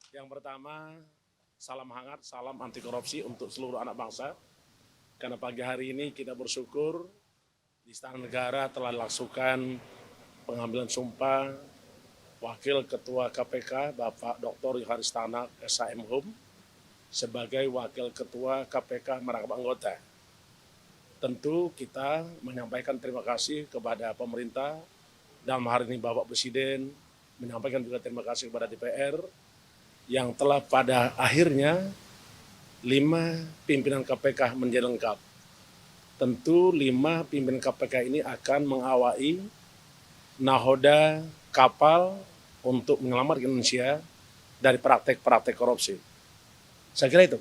Yang pertama, salam hangat, salam anti korupsi untuk seluruh anak bangsa. Karena pagi hari ini kita bersyukur di Istana Negara telah dilangsungkan pengambilan sumpah Wakil Ketua KPK Bapak Dr. Yohanes Tanak SHM Hum sebagai Wakil Ketua KPK merangkap anggota. Tentu kita menyampaikan terima kasih kepada pemerintah, dalam hari ini Bapak Presiden, menyampaikan juga terima kasih kepada DPR yang telah pada akhirnya 5 pimpinan KPK menjadi lengkap. Tentu 5 pimpinan KPK ini akan mengawai nahoda kapal untuk menyelamatkan Indonesia dari praktek-praktek korupsi. Saya kira itu.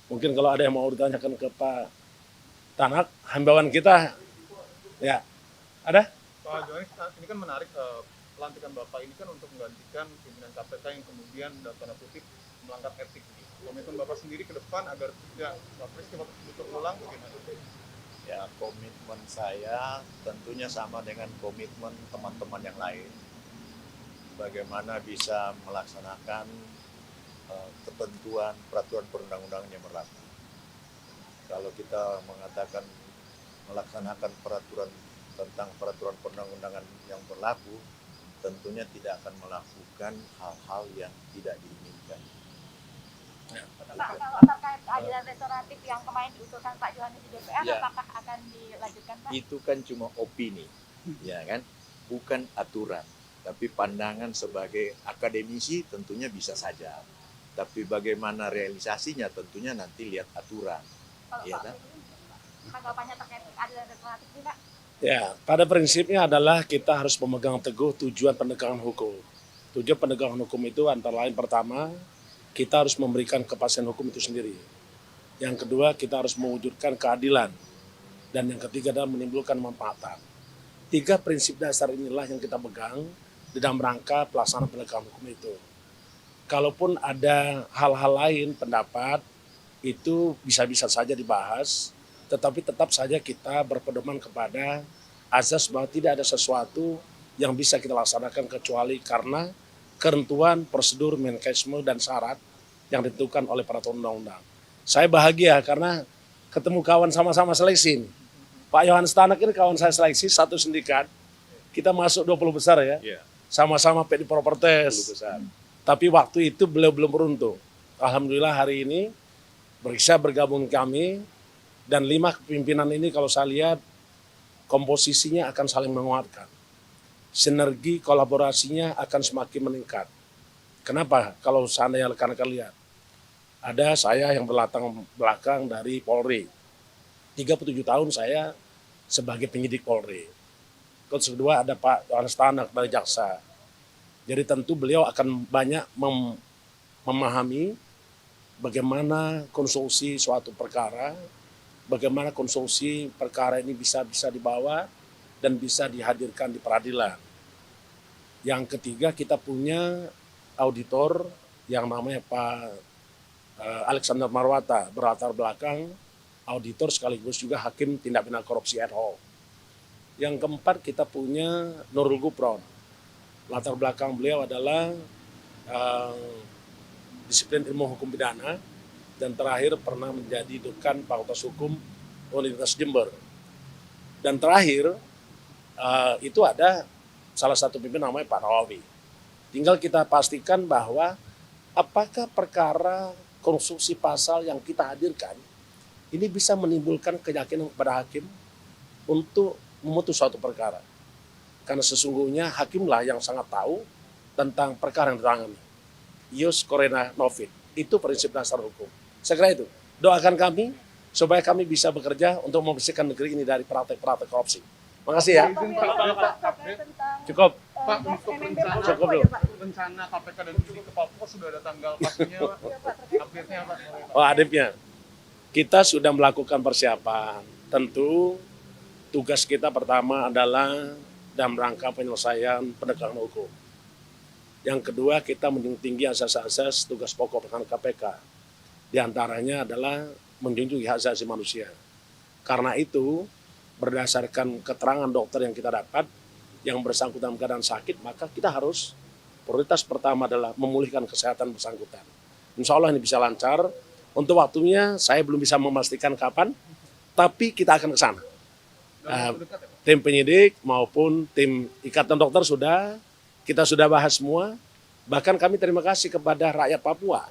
Mungkin kalau ada yang mau ditanyakan ke Pak Tanak, himbauan kita, ya ada? Pak Johanes, ini kan menarik, pelantikan Bapak ini kan untuk menggantikan pimpinan KPK yang kemudian dalam tanda kutip melanggar etik. Komitmen Bapak sendiri ke depan agar tidak peristiwa tersebut terulang bagaimana? Ya, komitmen saya tentunya sama dengan komitmen teman-teman yang lain. Bagaimana bisa melaksanakan ketentuan peraturan perundang-undangan yang berlaku. Kalau kita mengatakan melaksanakan tentang peraturan perundang-undangan yang berlaku, tentunya tidak akan melakukan hal-hal yang tidak diinginkan. Pak, kalau terkait keadilan restoratif yang kemarin diusulkan Pak Johanes di DPR, Ya. apakah akan dilanjutkan, Pak? Itu kan cuma opini, ya kan? Bukan aturan. Tapi pandangan sebagai akademisi tentunya bisa saja. Tapi bagaimana realisasinya tentunya nanti lihat aturan. Kalau Ya, Pak kan? tanggapannya terkait keadilan restoratif ini, Pak? Ya, pada prinsipnya adalah kita harus memegang teguh tujuan penegakan hukum. Tujuan penegakan hukum itu antara lain pertama, kita harus memberikan kepastian hukum itu sendiri. Yang kedua, kita harus mewujudkan keadilan. Dan yang ketiga adalah menimbulkan manfaatan. 3 prinsip dasar inilah yang kita pegang di dalam rangka pelaksanaan penegakan hukum itu. Kalaupun ada hal-hal lain pendapat, itu bisa-bisa saja dibahas, tetapi tetap saja kita berpedoman kepada azas bahwa tidak ada sesuatu yang bisa kita laksanakan kecuali karena ketentuan, prosedur, mekanisme, dan syarat yang ditentukan oleh peraturan undang-undang. Saya bahagia karena ketemu kawan sama-sama seleksi ini. Pak Yohanes Tanak ini kawan saya seleksi, satu sindikat. Kita masuk 20 besar ya, Ya, sama-sama PD 10 Properties. besar. Tapi waktu itu beliau belum beruntung. Alhamdulillah hari ini bisa bergabung kami, dan 5 pimpinan ini kalau saya lihat komposisinya akan saling menguatkan. Sinergi kolaborasinya akan semakin meningkat. Kenapa? Kalau seandainya rekan-rekan lihat, ada saya yang berlatar belakang dari Polri. 37 tahun saya sebagai penyidik Polri. Terus kedua ada Pak Yohanes Tanak dari Jaksa. Jadi tentu beliau akan banyak memahami bagaimana konstruksi suatu perkara, bagaimana konstruksi perkara ini bisa dibawa dan bisa dihadirkan di peradilan. Yang ketiga, kita punya auditor yang namanya Pak Alexander Marwata, berlatar belakang auditor sekaligus juga hakim tindak pidana korupsi ad hoc. Yang keempat, kita punya Nurul Gufron. Latar belakang beliau adalah disiplin ilmu hukum pidana, dan terakhir pernah menjadi dekan Fakultas Hukum Universitas Jember. Dan terakhir itu ada salah satu pimpinan namanya Pak Nawawi. Tinggal kita pastikan bahwa apakah perkara konstruksi pasal yang kita hadirkan ini bisa menimbulkan keyakinan kepada hakim untuk memutus suatu perkara. Karena sesungguhnya hakimlah yang sangat tahu tentang perkara yang ditangani. Ius Corena Novit. Itu prinsip dasar hukum. Saya kira itu. Doakan kami supaya kami bisa bekerja untuk membersihkan negeri ini dari praktek-praktek korupsi. Makasih ya. Cukup. Pak, untuk rencana, Cukup dulu. rencana KPK dan ini ke Papua sudah ada tanggal pastinya, Pak? Update-nya, Pak? Oh, adibnya. Kita sudah melakukan persiapan. Tentu tugas kita pertama adalah dalam rangka penyelesaian penegakan hukum. Yang kedua, kita menjunjung tinggi asas-asas tugas pokok penegakan KPK. Di antaranya adalah menjunjung hak asasi manusia. Karena itu, berdasarkan keterangan dokter yang kita dapat, yang bersangkutan keadaan sakit, maka kita harus prioritas pertama adalah memulihkan kesehatan bersangkutan. Insya Allah ini bisa lancar. Untuk waktunya saya belum bisa memastikan kapan, tapi kita akan ke sana. Dalam waktu dekat ya Pak? Tim penyidik maupun tim ikatan dokter kita sudah bahas semua. Bahkan kami terima kasih kepada rakyat Papua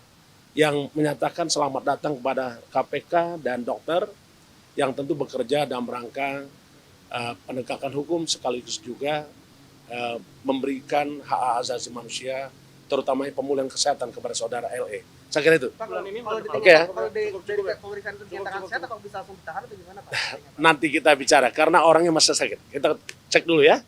yang menyatakan selamat datang kepada KPK dan dokter yang tentu bekerja dalam rangka penegakan hukum sekaligus juga memberikan hak asasi manusia, terutama pemulihan kesehatan kepada saudara LE. Saya kira itu. Pak, kalau Oke ya. kalau dari pemeriksaan itu dinyatakan sehat, apa bisa langsung ditahan atau gimana Pak? Nanti kita bicara karena orangnya masih sakit. Kita cek dulu ya.